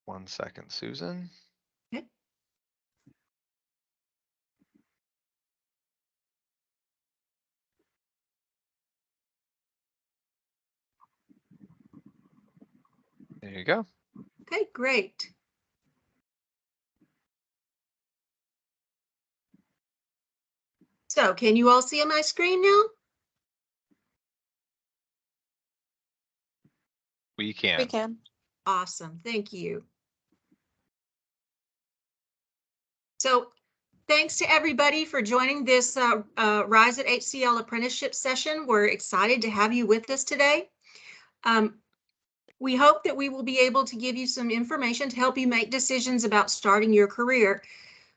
1 second, Susan. Okay. There you go. Okay, great. So can you all see on my screen now? We can. We can. Awesome, thank you. So thanks to everybody for joining this Rise at HCL Apprenticeship session. We're excited to have you with us today. We hope that we will be able to give you some information to help you make decisions about starting your career.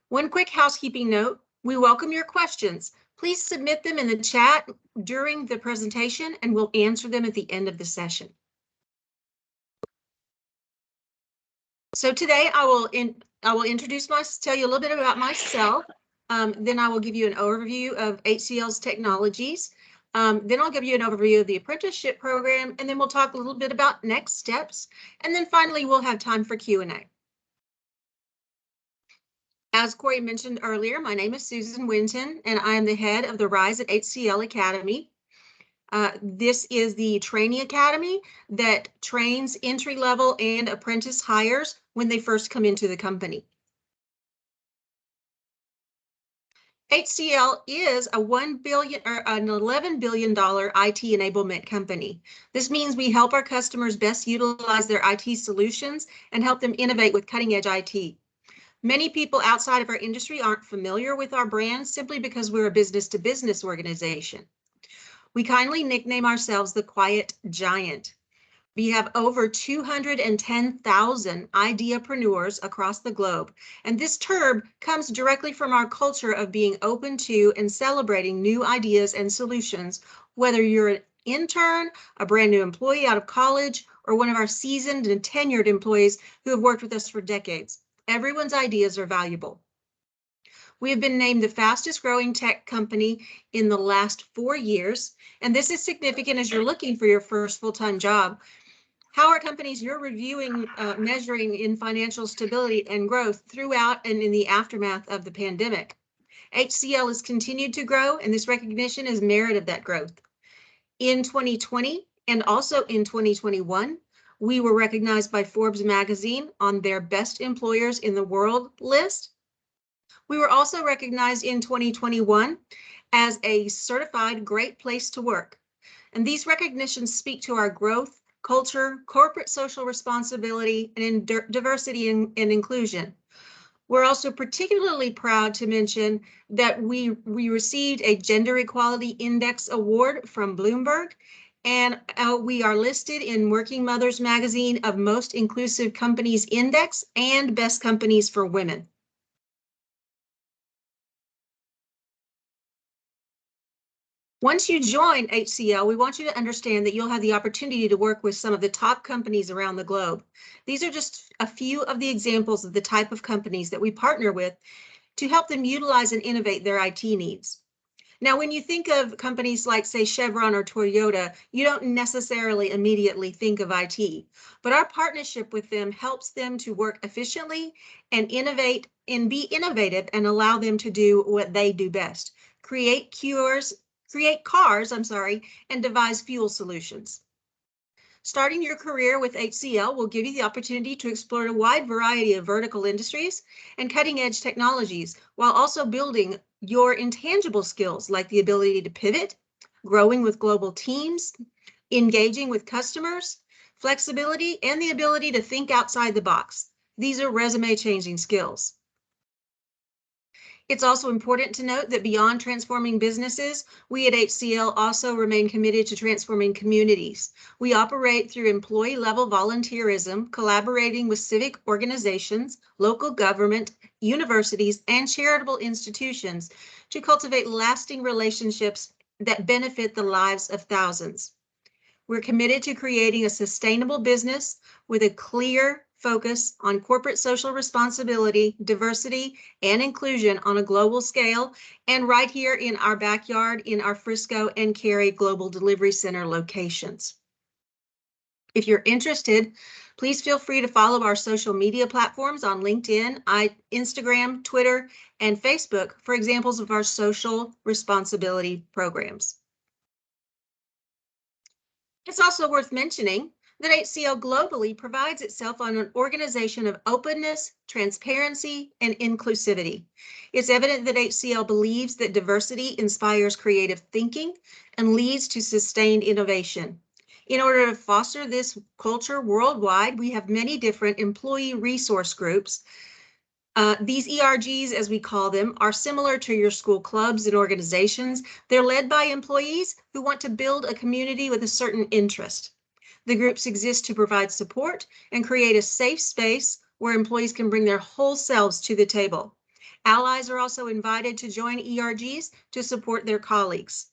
One quick housekeeping note, we welcome your questions. Please submit them in the chat during the presentation and we'll answer them at the end of the session. So today I will tell you a little bit about myself. Then I will give you an overview of HCL's technologies. Then I'll give you an overview of the apprenticeship program, and then we'll talk a little bit about next steps. And then finally, we'll have time for Q&A. As Corey mentioned earlier, my name is Susan Winton, and I am the head of the Rise at HCL Academy. This is the training academy that trains entry-level and apprentice hires when they first come into the company. HCL is a $1 billion or an $11 billion IT enablement company. This means we help our customers best utilize their IT solutions and help them innovate with cutting-edge IT. Many people outside of our industry aren't familiar with our brand simply because we're a business-to-business organization. We kindly nickname ourselves the Quiet Giant. We have over 210,000 ideapreneurs across the globe, and this term comes directly from our culture of being open to and celebrating new ideas and solutions, whether you're an intern, a brand new employee out of college, or one of our seasoned and tenured employees who have worked with us for decades. Everyone's ideas are valuable. We have been named the fastest growing tech company in the last 4 years, and this is significant as you're looking for your first full-time job. How are companies you're reviewing measuring in financial stability and growth throughout and in the aftermath of the pandemic? HCL has continued to grow, and this recognition is merit of that growth. In 2020 and also in 2021, we were recognized by Forbes magazine on their best employers in the world list. We were also recognized in 2021 as a certified great place to work. And these recognitions speak to our growth, culture, corporate social responsibility, and diversity and inclusion. We're also particularly proud to mention that we received a Gender Equality Index Award from Bloomberg, and we are listed in Working Mothers magazine of Most Inclusive Companies Index and Best Companies for Women. Once you join HCL, we want you to understand that you'll have the opportunity to work with some of the top companies around the globe. These are just a few of the examples of the type of companies that we partner with to help them utilize and innovate their IT needs. Now, when you think of companies like, say, Chevron or Toyota, you don't necessarily immediately think of IT, but our partnership with them helps them to work efficiently and innovate and be innovative and allow them to do what they do best, create cars, and devise fuel solutions. Starting your career with HCL will give you the opportunity to explore a wide variety of vertical industries and cutting-edge technologies, while also building your intangible skills like the ability to pivot, growing with global teams, engaging with customers, flexibility, and the ability to think outside the box. These are resume-changing skills. It's also important to note that beyond transforming businesses, we at HCL also remain committed to transforming communities. We operate through employee-level volunteerism, collaborating with civic organizations, local government, universities, and charitable institutions to cultivate lasting relationships that benefit the lives of thousands. We're committed to creating a sustainable business with a clear focus on corporate social responsibility, diversity, and inclusion on a global scale, and right here in our backyard in our Frisco and Cary Global Delivery Center locations. If you're interested Please feel free to follow our social media platforms on LinkedIn, Instagram, Twitter, and Facebook for examples of our social responsibility programs. It's also worth mentioning that HCL globally prides itself on an organization of openness, transparency, and inclusivity. It's evident that HCL believes that diversity inspires creative thinking and leads to sustained innovation. In order to foster this culture worldwide, we have many different employee resource groups. These ERGs, as we call them, are similar to your school clubs and organizations. They're led by employees who want to build a community with a certain interest. The groups exist to provide support and create a safe space where employees can bring their whole selves to the table. Allies are also invited to join ERGs to support their colleagues.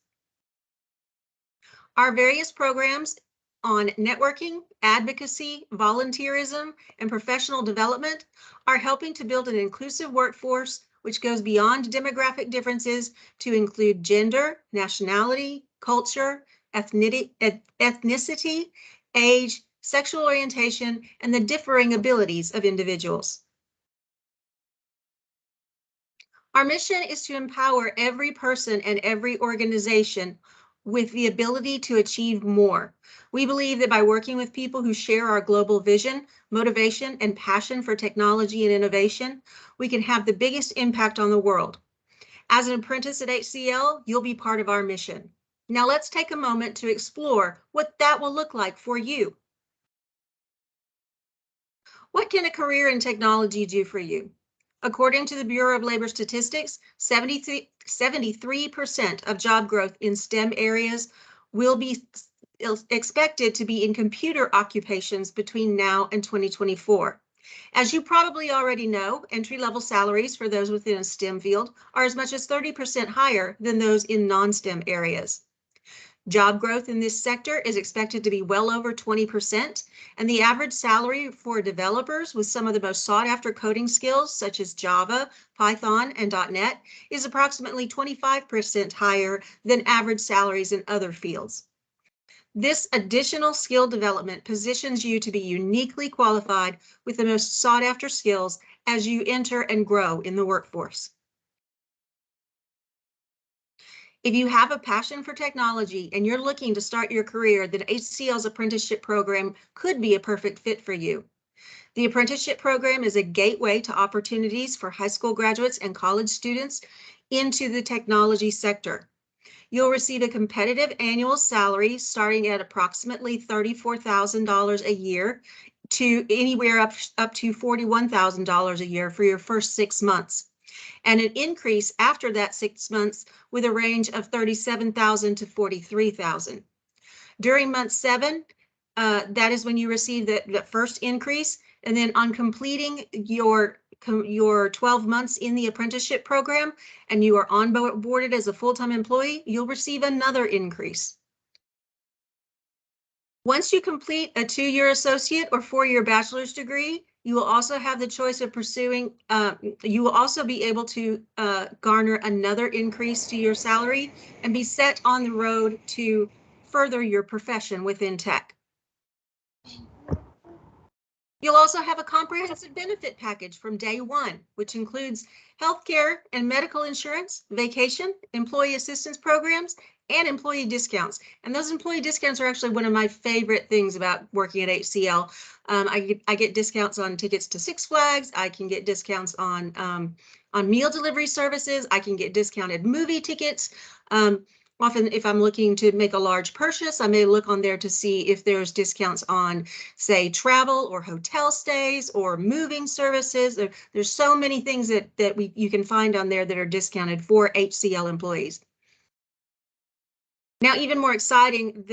Our various programs on networking, advocacy, volunteerism, and professional development are helping to build an inclusive workforce which goes beyond demographic differences to include gender, nationality, culture, ethnicity, age, sexual orientation, and the differing abilities of individuals. Our mission is to empower every person and every organization with the ability to achieve more. We believe that by working with people who share our global vision, motivation, and passion for technology and innovation, we can have the biggest impact on the world. As an apprentice at HCL, you'll be part of our mission. Now let's take a moment to explore what that will look like for you. What can a career in technology do for you? According to the Bureau of Labor Statistics, 73% of job growth in STEM areas will be expected to be in computer occupations between now and 2024. As you probably already know, entry-level salaries for those within a STEM field are as much as 30% higher than those in non-STEM areas. Job growth in this sector is expected to be well over 20%, and the average salary for developers with some of the most sought-after coding skills, such as Java, Python, and .NET, is approximately 25% higher than average salaries in other fields. This additional skill development positions you to be uniquely qualified with the most sought-after skills as you enter and grow in the workforce. If you have a passion for technology and you're looking to start your career, then HCL's apprenticeship program could be a perfect fit for you. The apprenticeship program is a gateway to opportunities for high school graduates and college students into the technology sector. You'll receive a competitive annual salary starting at approximately $34,000 a year to anywhere up to $41,000 a year for your first 6 months, and an increase after that 6 months with a range of $37,000 to $43,000. During month 7, that is when you receive the first increase, and then on completing your 12 months in the apprenticeship program and you are onboarded as a full-time employee, you'll receive another increase. Once you complete a 2-year associate or 4-year bachelor's degree, you will also have the choice of pursuing, you will also be able to garner another increase to your salary and be set on the road to further your profession within tech. You'll also have a comprehensive benefit package from day one, which includes healthcare and medical insurance, vacation, employee assistance programs, and employee discounts. And those employee discounts are actually one of my favorite things about working at HCL. I get discounts on tickets to Six Flags. I can get discounts on meal delivery services. I can get discounted movie tickets. Often, if I'm looking to make a large purchase, I may look on there to see if there's discounts on, say, travel or hotel stays or moving services. There's so many things that you can find on there that are discounted for HCL employees. Now, even more exciting,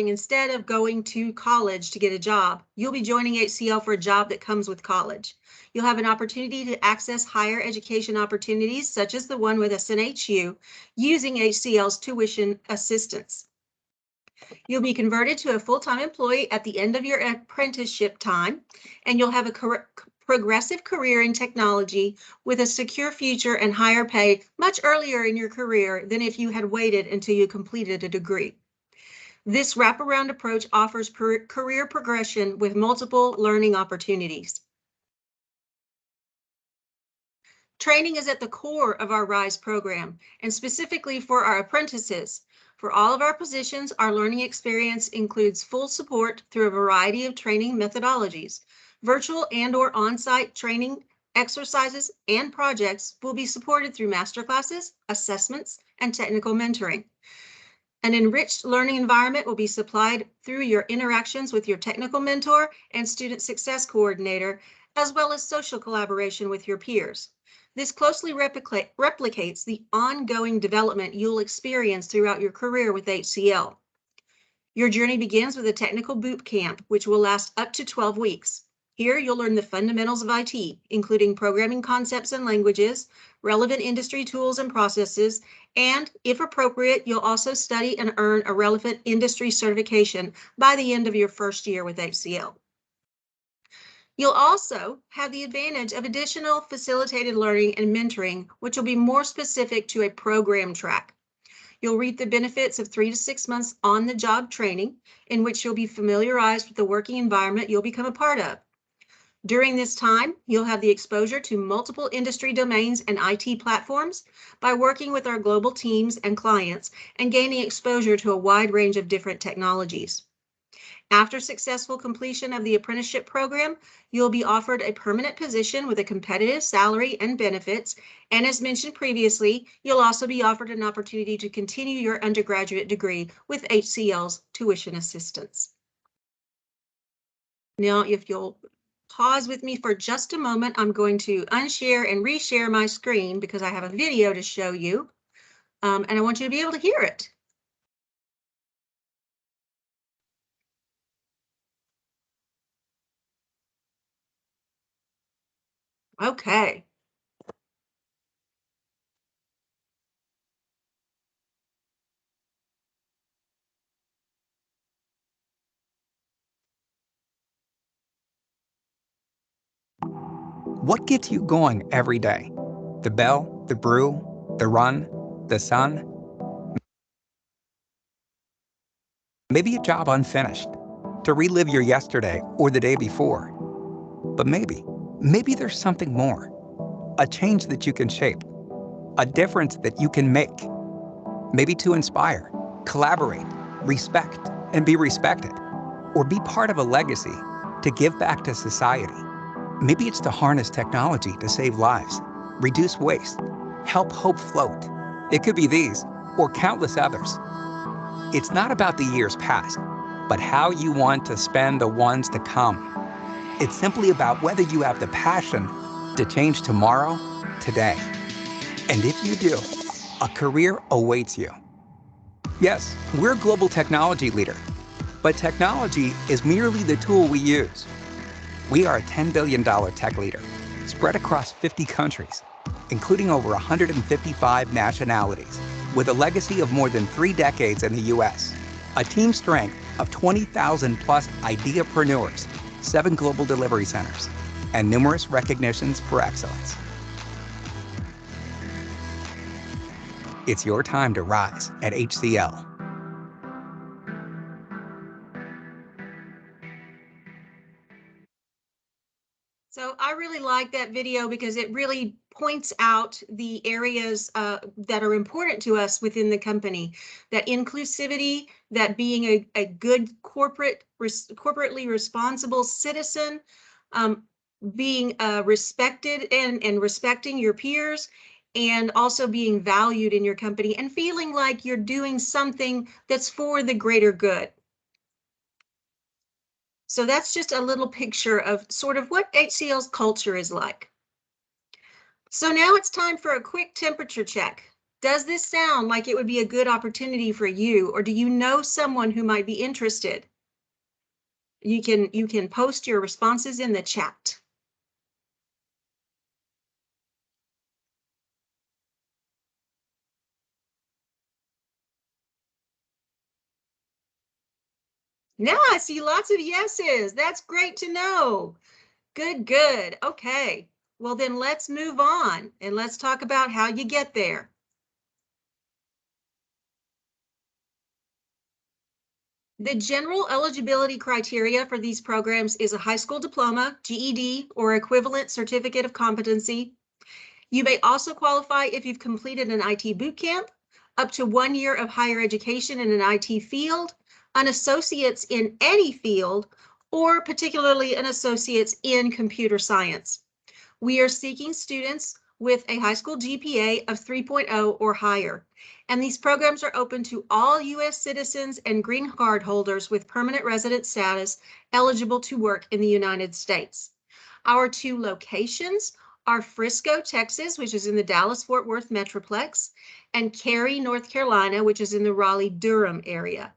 instead of going to college to get a job, you'll be joining HCL for a job that comes with college. You'll have an opportunity to access higher education opportunities, such as the one with SNHU, using HCL's tuition assistance. You'll be converted to a full-time employee at the end of your apprenticeship time, and you'll have a progressive career in technology with a secure future and higher pay much earlier in your career than if you had waited until you completed a degree. This wraparound approach offers career progression with multiple learning opportunities. Training is at the core of our Rise program, and specifically for our apprentices. For all of our positions, our learning experience includes full support through a variety of training methodologies. Virtual and/or on-site training exercises and projects will be supported through masterclasses, assessments, and technical mentoring. An enriched learning environment will be supplied through your interactions with your technical mentor and student success coordinator, as well as social collaboration with your peers. This closely replicates the ongoing development you'll experience throughout your career with HCL. Your journey begins with a technical boot camp, which will last up to 12 weeks. Here, you'll learn the fundamentals of IT, including programming concepts and languages, relevant industry tools and processes, and, if appropriate, you'll also study and earn a relevant industry certification by the end of your first year with HCL. You'll also have the advantage of additional facilitated learning and mentoring, which will be more specific to a program track. You'll reap the benefits of 3 to 6 months on-the-job training, in which you'll be familiarized with the working environment you'll become a part of. During this time, you'll have the exposure to multiple industry domains and IT platforms by working with our global teams and clients and gaining exposure to a wide range of different technologies. After successful completion of the apprenticeship program, you'll be offered a permanent position with a competitive salary and benefits. And as mentioned previously, you'll also be offered an opportunity to continue your undergraduate degree with HCL's tuition assistance. Now, if you'll pause with me for just a moment, I'm going to unshare and reshare my screen because I have a video to show you, and I want you to be able to hear it. Okay. What gets you going every day? The bell, the brew, the run, the sun? Maybe a job unfinished, to relive your yesterday or the day before. But maybe there's something more. A change that you can shape, a difference that you can make. Maybe to inspire, collaborate, respect, and be respected. Or be part of a legacy to give back to society. Maybe it's to harness technology to save lives, reduce waste, help hope float. It could be these, or countless others. It's not about the years past, but how you want to spend the ones to come. It's simply about whether you have the passion to change tomorrow, today. And if you do, a career awaits you. Yes, we're a global technology leader, but technology is merely the tool we use. We are a $10 billion tech leader, spread across 50 countries, including over 155 nationalities, with a legacy of more than 3 decades in the US, a team strength of 20,000 plus ideapreneurs, 7 global delivery centers, and numerous recognitions for excellence. It's your time to rise at HCL. So I really like that video because it really points out the areas that are important to us within the company, that inclusivity, that being a good corporately responsible citizen, being respected and respecting your peers, and also being valued in your company and feeling like you're doing something that's for the greater good. So that's just a little picture of sort of what HCL's culture is like. So now it's time for a quick temperature check. Does this sound like it would be a good opportunity for you, or do you know someone who might be interested? You can post your responses in the chat. Now I see lots of yeses. That's great to know. Good, good. Okay. Well, then let's move on and let's talk about how you get there. The general eligibility criteria for these programs is a high school diploma, GED, or equivalent certificate of competency. You may also qualify if you've completed an IT boot camp, up to 1 year of higher education in an IT field, an associate's in any field, or particularly an associate's in computer science. We are seeking students with a high school GPA of 3.0 or higher. And these programs are open to all U.S. citizens and green card holders with permanent resident status eligible to work in the United States. Our 2 locations are Frisco, Texas, which is in the Dallas-Fort Worth Metroplex, and Cary, North Carolina, which is in the Raleigh-Durham area.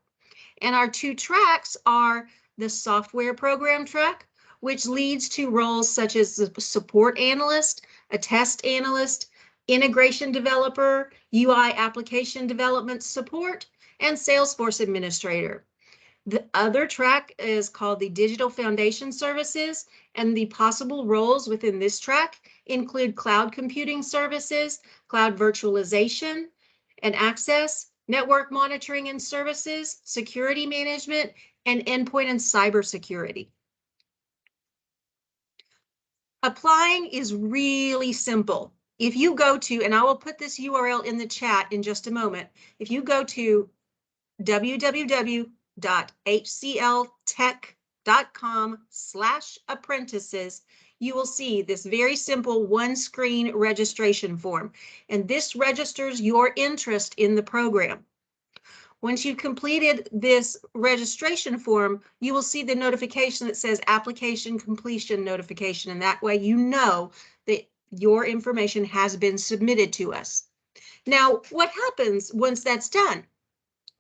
And our 2 tracks are the software program track, which leads to roles such as the support analyst, a test analyst, integration developer, UI application development support, and Salesforce administrator. The other track is called the Digital Foundation Services, and the possible roles within this track include cloud computing services, cloud virtualization and access, network monitoring and services, security management, and endpoint and cybersecurity. Applying is really simple. If you go to, and I will put this URL in the chat in just a moment, if you go to www.hcltech.com/apprentices, you will see this very simple 1-screen registration form, and this registers your interest in the program. Once you've completed this registration form, you will see the notification that says application completion notification, and that way you know that your information has been submitted to us. Now, what happens once that's done?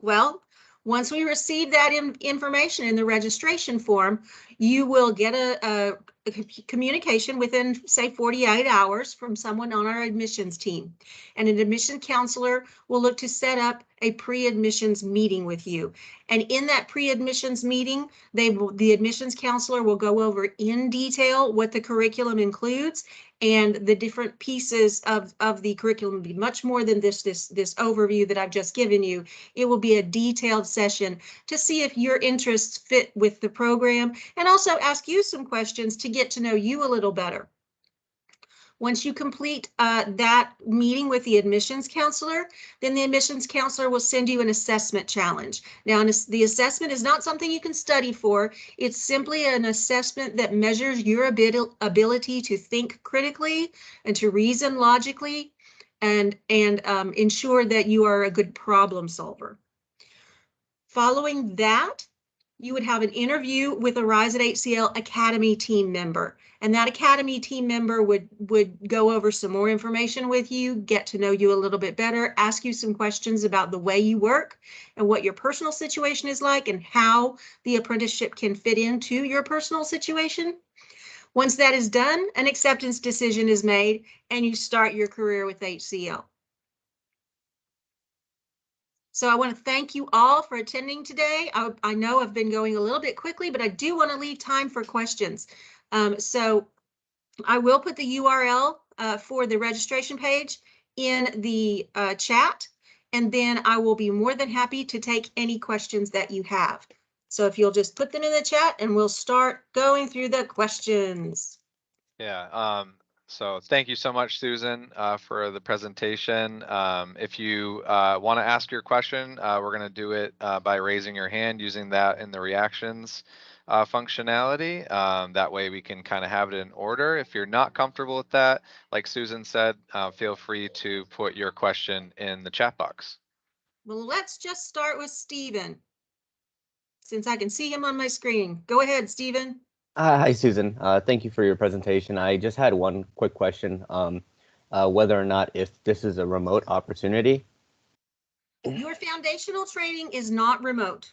Well, once we receive that information in the registration form, you will get a communication within, say, 48 hours from someone on our admissions team. And an admission counselor will look to set up a pre-admissions meeting with you. And in that pre-admissions meeting, the admissions counselor will go over in detail what the curriculum includes, and the different pieces of the curriculum will be much more than this overview that I've just given you. It will be a detailed session to see if your interests fit with the program, and also ask you some questions to get to know you a little better. Once you complete that meeting with the admissions counselor, then the admissions counselor will send you an assessment challenge. Now, the assessment is not something you can study for. It's simply an assessment that measures your ability to think critically and to reason logically, and ensure that you are a good problem solver. Following that, you would have an interview with a Rise at HCL Academy team member. And that Academy team member would go over some more information with you, get to know you a little bit better, ask you some questions about the way you work and what your personal situation is like and how the apprenticeship can fit into your personal situation. Once that is done, an acceptance decision is made and you start your career with HCL. So I want to thank you all for attending today. I know I've been going a little bit quickly, but I do want to leave time for questions. So I will put the URL for the registration page in the chat, and then I will be more than happy to take any questions that you have. So if you'll just put them in the chat and we'll start going through the questions. Yeah, so thank you so much, Susan, for the presentation. If you want to ask your question, we're going to do it by raising your hand using that in the reactions functionality. That way we can kind of have it in order. If you're not comfortable with that, like Susan said, feel free to put your question in the chat box. Well, let's just start with Stephen, since I can see him on my screen. Go ahead, Stephen. Hi, Susan. Thank you for your presentation. I just had one quick question, whether or not if this is a remote opportunity. Your foundational training is not remote.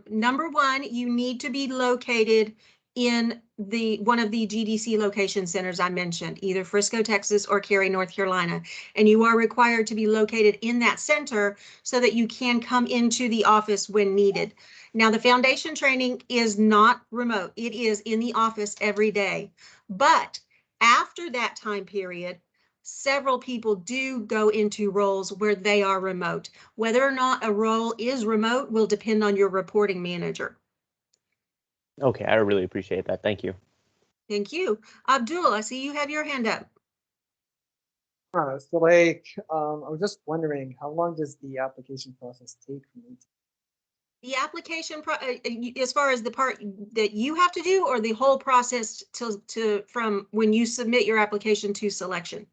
Number one, you need to be located in one of the GDC location centers I mentioned, either Frisco, Texas or Cary, North Carolina. And you are required to be located in that center so that you can come into the office when needed. Now, the foundation training is not remote. It is in the office every day. But after that time period, several people do go into roles where they are remote. Whether or not a role is remote will depend on your reporting manager. Okay, I really appreciate that. Thank you. Thank you. Abdul, I see you have your hand up. So like, I was just wondering, how long does the application process take for me? The application, as far as the part that you have to do, or the whole process from when you submit your application to selection?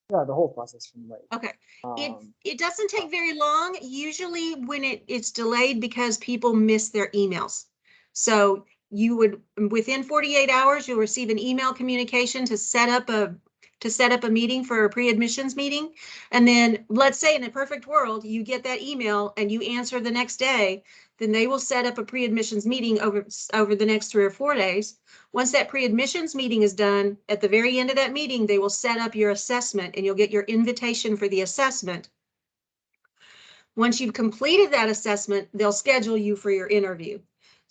Yeah, the whole process from like. Okay. Um, It doesn't take very long. Usually when it's delayed because people miss their emails. So you would, within 48 hours, you'll receive an email communication to set up a meeting for a pre-admissions meeting. And then let's say in a perfect world, you get that email and you answer the next day, then they will set up a pre-admissions meeting over the next 3 or 4 days. Once that pre-admissions meeting is done, at the very end of that meeting, they will set up your assessment and you'll get your invitation for the assessment. Once you've completed that assessment, they'll schedule you for your interview.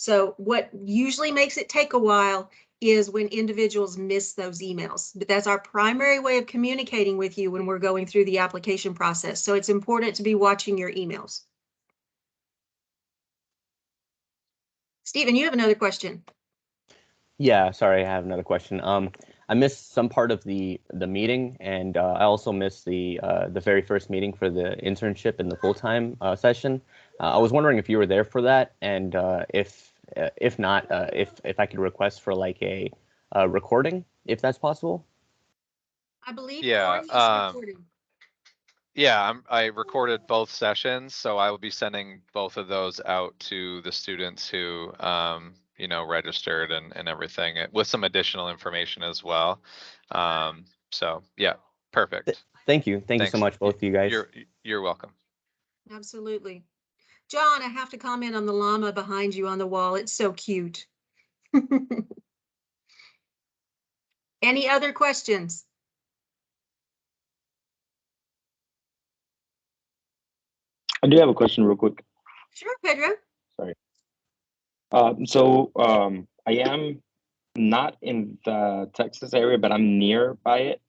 So what usually makes it take a while is when individuals miss those emails. But that's our primary way of communicating with you when we're going through the application process. So it's important to be watching your emails. Stephen, you have another question. Yeah, sorry, I have another question. I missed some part of the meeting, and I also missed the very first meeting for the internship and the full-time session. I was wondering if you were there for that, and if not, if I could request for like a recording, if that's possible. I believe Yeah, Corey is recording. Yeah, I recorded both sessions, so I will be sending both of those out to the students who, you know, registered and everything with some additional information as well. So yeah, perfect. Thank you. Thank you so Thanks. much, both of you guys. You're welcome. Absolutely. John, I have to comment on the llama behind you on the wall. It's so cute. Any other questions? I do have a question real quick. Sure, Pedro. Sorry. I am not in the Texas area, but I'm nearby it.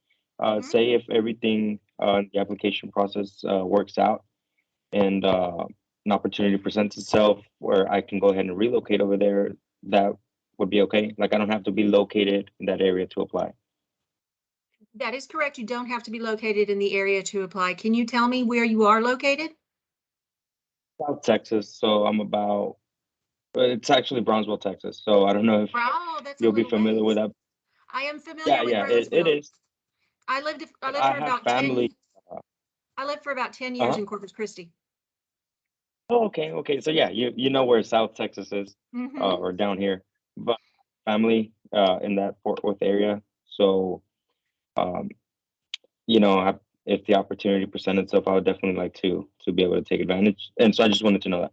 Say if everything in the application process works out and an opportunity presents itself where I can go ahead and relocate over there, that would be okay. Like I don't have to be located in that area to apply. That is correct. You don't have to be located in the area to apply. Can you tell me where you are located? South Texas, so I'm about. It's actually Brownsville, Texas. So I don't know if Oh, that's you'll be familiar with that. I am familiar with Yeah, Brownsville. it is. I lived But for I have about family. 10. I lived for about 10 years Uh-huh. in Corpus Christi. Oh, okay. So yeah, you know where South Texas is, Mm-hmm. or down here, but family in that Fort Worth area. So, um, you know, if the opportunity presented itself, I would definitely like to be able to take advantage. And so I just wanted to know that.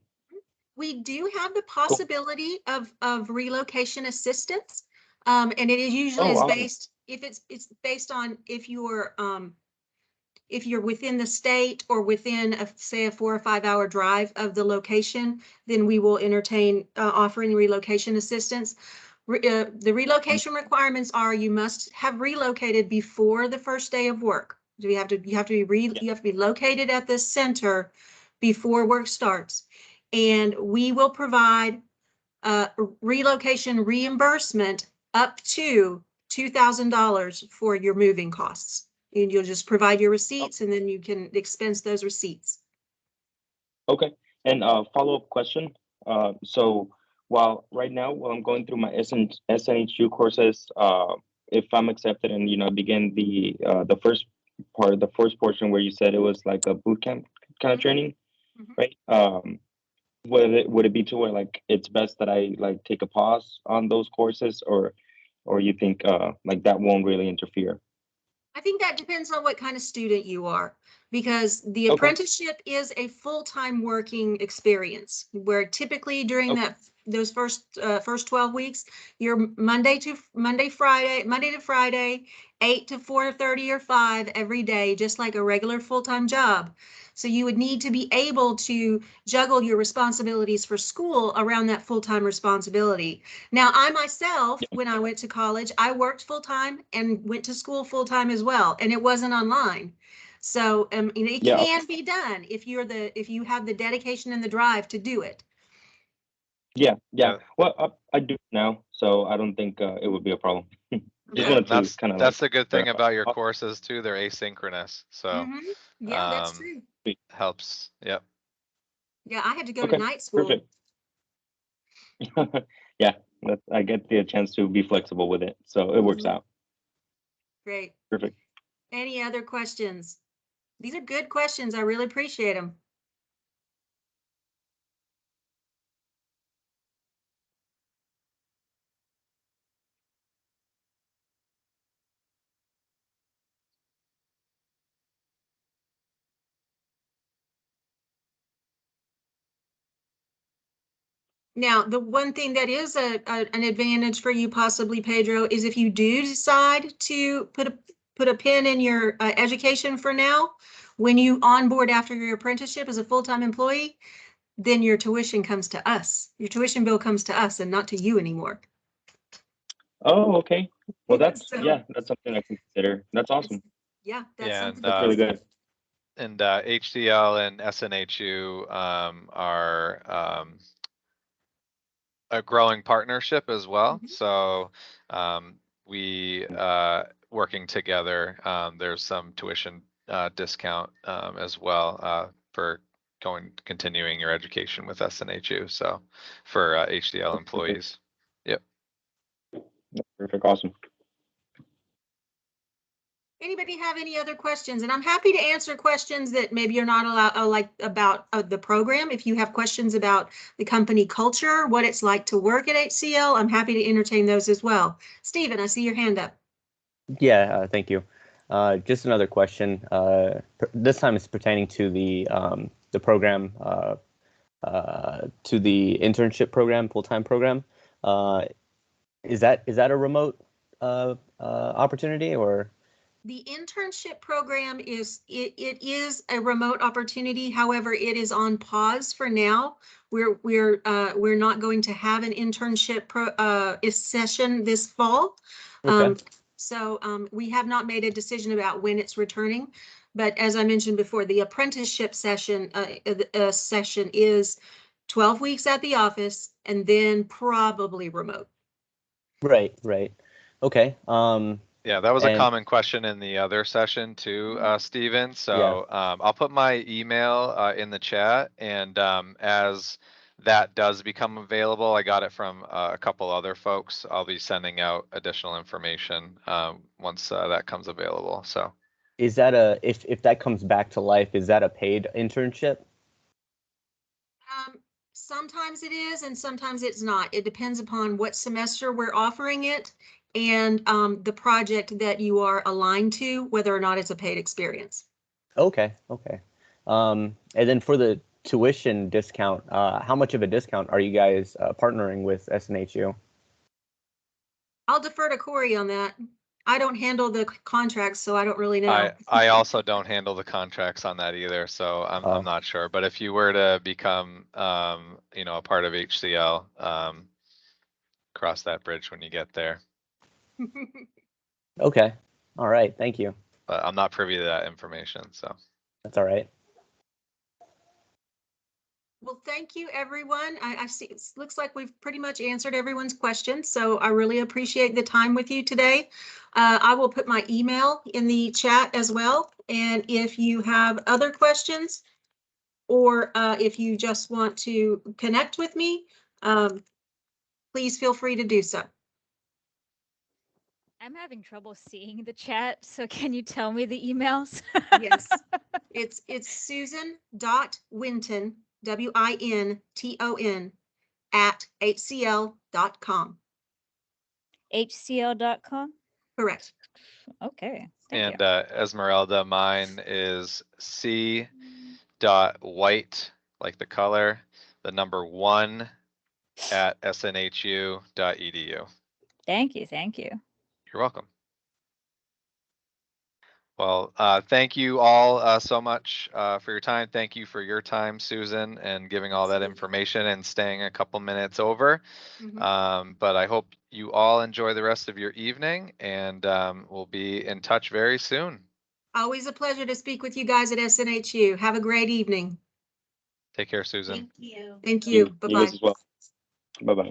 We do have the Cool. possibility of relocation assistance. And it is usually Oh, awesome. based, if it's based on if you're within the state or within say a 4 or 5 hour drive of the location, then we will entertain offering relocation assistance. The relocation requirements are you must have relocated before the first day of work. You have to be located at the center before work starts, and we will provide relocation reimbursement up to $2,000 for your moving costs. And you'll just provide your receipts and then you can expense those receipts. Okay. And follow-up question. So while I'm going through my SNHU courses, if I'm accepted and begin the first portion where you said it was like a boot camp kind of training, right? Would it be to where like it's best that I like take a pause on those courses, or you think like that won't really interfere? I think that depends on what kind of student you are, because the Okay. apprenticeship is a full-time working experience where typically during Okay. those first 12 weeks, you're Monday to Friday, 8 to 4:30 or 5 every day, just like a regular full-time job. So you would need to be able to juggle your responsibilities for school around that full-time responsibility. Now, I myself, when I went to college, I worked full-time and went to school full-time as well, and it wasn't online. So it Yeah. can be done if you have the dedication and the drive to do it. Yeah. Yeah. Well, I do now, so I don't think it would be a problem. Just Yeah, wanted to that's kind of that's the good thing verify. about your courses too. They're asynchronous, so Yeah, that's um, true. helps. Yep. Yeah, I had to go to Okay, night school. perfect. Yeah, I get the chance to be flexible with it, so it works Mhm. out. Great. Perfect. Any other questions? These are good questions. I really appreciate them. Now, the one thing that is an advantage for you possibly, Pedro, is if you do decide to put a pin in your education for now, when you onboard after your apprenticeship as a full-time employee, then your tuition comes to us. Your tuition bill comes to us and not to you anymore. Oh, okay. Well, that's So that's something I can consider. That's awesome. yeah, that's Yeah, something. That's really good. and HCL and SNHU are a growing partnership as well. Mhm. So we working together. There's some tuition discount as well for continuing your education with SNHU. So for HCL employees. Yep. That's perfect. Awesome. Anybody have any other questions? And I'm happy to answer questions that maybe you're not allowed, like about the program. If you have questions about the company culture, what it's like to work at HCL, I'm happy to entertain those as well. Stephen, I see your hand up. Yeah, thank you. Just another question. This time it's pertaining to the program, to the internship program, full-time program. Is that a remote opportunity or? The internship program is a remote opportunity. However, it is on pause for now. We're not going to have an internship session this fall. Okay. So we have not made a decision about when it's returning. But as I mentioned before, the apprenticeship session is 12 weeks at the office and then probably remote. Right. Okay. Yeah, that was a And common question in the other session too, Stephen. yeah. So I'll put my email in the chat, and as that does become available, I got it from a couple other folks. I'll be sending out additional information once that comes available. So Is that if that comes back to life, is that a paid internship? Sometimes it is and sometimes it's not. It depends upon what semester we're offering it and the project that you are aligned to, whether or not it's a paid experience. Okay. And then for the tuition discount, how much of a discount are you guys partnering with SNHU? I'll defer to Corey on that. I don't handle the contracts, so I don't really know. I also don't handle the contracts on that either, so I'm not sure. But if you were to become a part of HCL, cross that bridge when you get there. Okay. All right. Thank you. But I'm not privy to that information, so. That's all right. Well, thank you, everyone. I see it looks like we've pretty much answered everyone's questions, so I really appreciate the time with you today. I will put my email in the chat as well. And if you have other questions or if you just want to connect with me, please feel free to do so. I'm having trouble seeing the chat, so can you tell me the emails? Yes, it's Susan.Winton, WINTON, @HCL.com. HCL.com? Correct. Okay. Thank And you. Esmeralda, mine is c.white, like the color, the number 1 at snhu.edu. Thank you. Thank you. You're welcome. Well, thank you all so much for your time. Thank you for your time, Susan, and giving all that information and staying a couple minutes over. But I hope you all enjoy the rest of your evening, and we'll be in touch very soon. Always a pleasure to speak with you guys at SNHU. Have a great evening. Take care, Susan. Thank you. Thank you. You guys Bye-bye. as well. Bye-bye.